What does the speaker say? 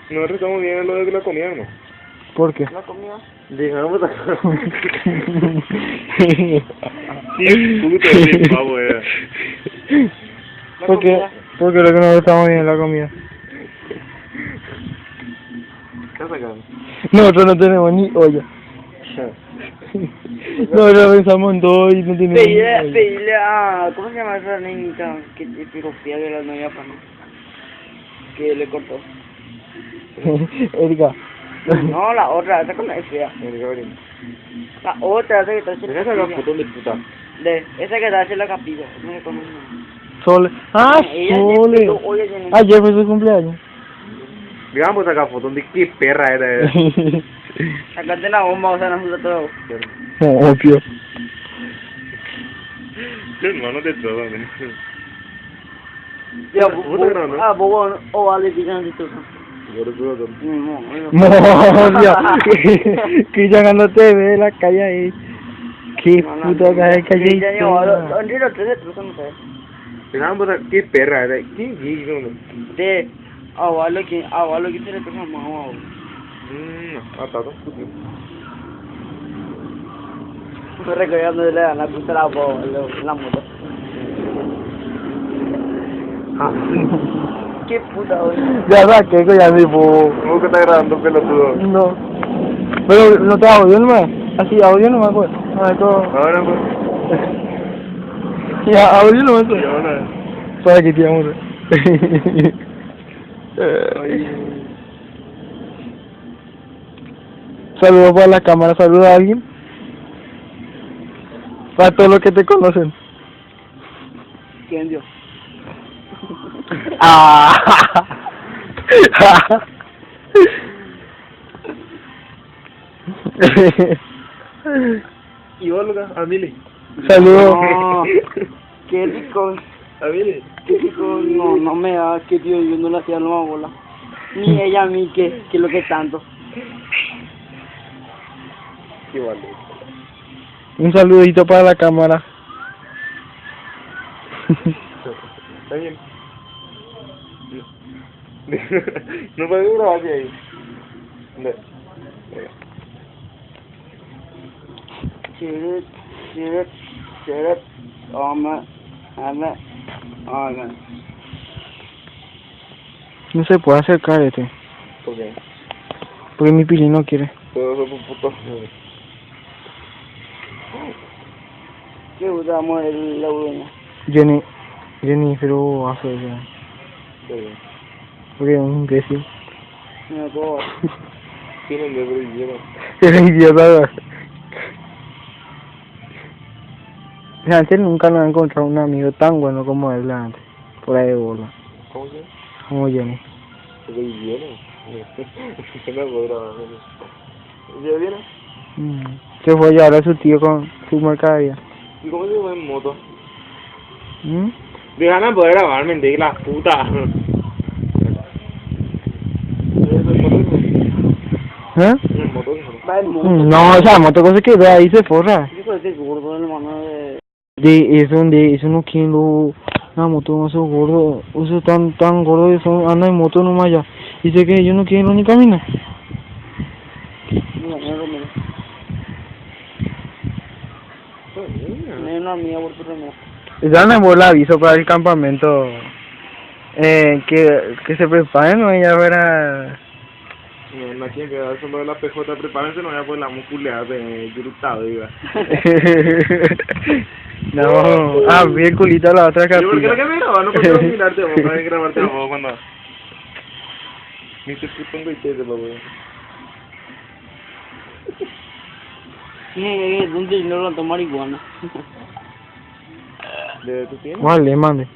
Nosotros estamos bien en lo de la comida, ¿no? ¿Por qué? ¿La comida? Llegamos a... Sí, puto, sí, pavo, La Porque comida. lo que no estamos bien es la comida. ¿Qué has sacado? Nosotros no tenemos ni olla. Nosotros pensamos en todo y no tenemos ni olla. Pedirle a... ¿Cómo se llama esa niñita que te piropía de la novia pana? Que le cortó. Erika. No, la otra, esa con la es fea. La otra, esa que está haciendo Deja la sacar capilla. fotos de puta. Esa que está haciendo la capilla. No me conoce. Sole. Ah, Ella Sole. llegó hoy a llenar. Ayer fue su cumpleaños. Digamos sacar fotos de qué perra era. Sacate la bomba, o sea, no se todo. No, obvio. Hermano de todo, ¿no? Ya, ¿Vos te grabando? bobo, o vale, digan de todo. No, Dios. Que ya no te ve la calle ahí. Qué puta calle. Digamos qué perra era. ¿Quién dijo? De abuelo que se le pega mamá. Atado. Estoy recordando de la puta la moto. Qué puta, güey. Ya saqué, ya me fue. ¿Cómo que está grabando, pelotudo? No. Pero no te audio nomás. Así, audio nomás, pues. A ver, todo. Ahora, pues. Ya, audio nomás, pues. Y ahora. Para que te amo. Saludos para la cámara, saluda a alguien. Para todos los que te conocen. ¿Quién dio? Ah. Y vos, Lucas, a Mili. Saludos. No, qué rico. A Mili. Qué rico, no me da, que tío, yo no le hacía la bola. Ni ella a mí, que lo que tanto. Qué vale. Un saludito para la cámara. ¿Está bien? No puedes grabar de ahí. Chirut, ama. No se puede acercar este. ¿Por qué? Porque mi pili no quiere. Todos somos putos. ¿Qué usamos la uña? Jenny, pero hace ya. Porque es un imbécil. No puedo. Tienen de brillero. Eres idiota. Antes nunca nos ha encontrado un amigo tan bueno como él antes. Por ahí de bola. ¿Cómo se llama? Como Jenny. Brillero. No puedo grabar. ¿Ya viene? Se fue a llevar a su tío con su mercadería. ¿Y cómo se llama en moto? ¿Mm? Déjame poder grabarme, de la puta. ¿Eh? El motor, Va el mundo. No, esa moto cosa que ve ahí se forra. Hijo de ese gordo, hermano de... Eso no quién lo... La moto no es gordo, eso tan gordo, eso anda en moto nomás ya. Dice que yo no quiero ni caminar. No hay una amiga por tu remoto. Ya me envió el aviso para el campamento. Que se preparen, ¿no? Ya verá. No tiene que dar solo de la PJ, prepárense, no voy a poner la muscular de Yurutado, diga. No, vi el culito a la otra ¿Y por qué no capilla. que me grabas? No puedo mirarte a vos, no hay que grabarte a vos cuando... Ni te pongo y te de papá. ¿Dónde no lo tomar marihuana? ¿De tu tienda? Vale, mande.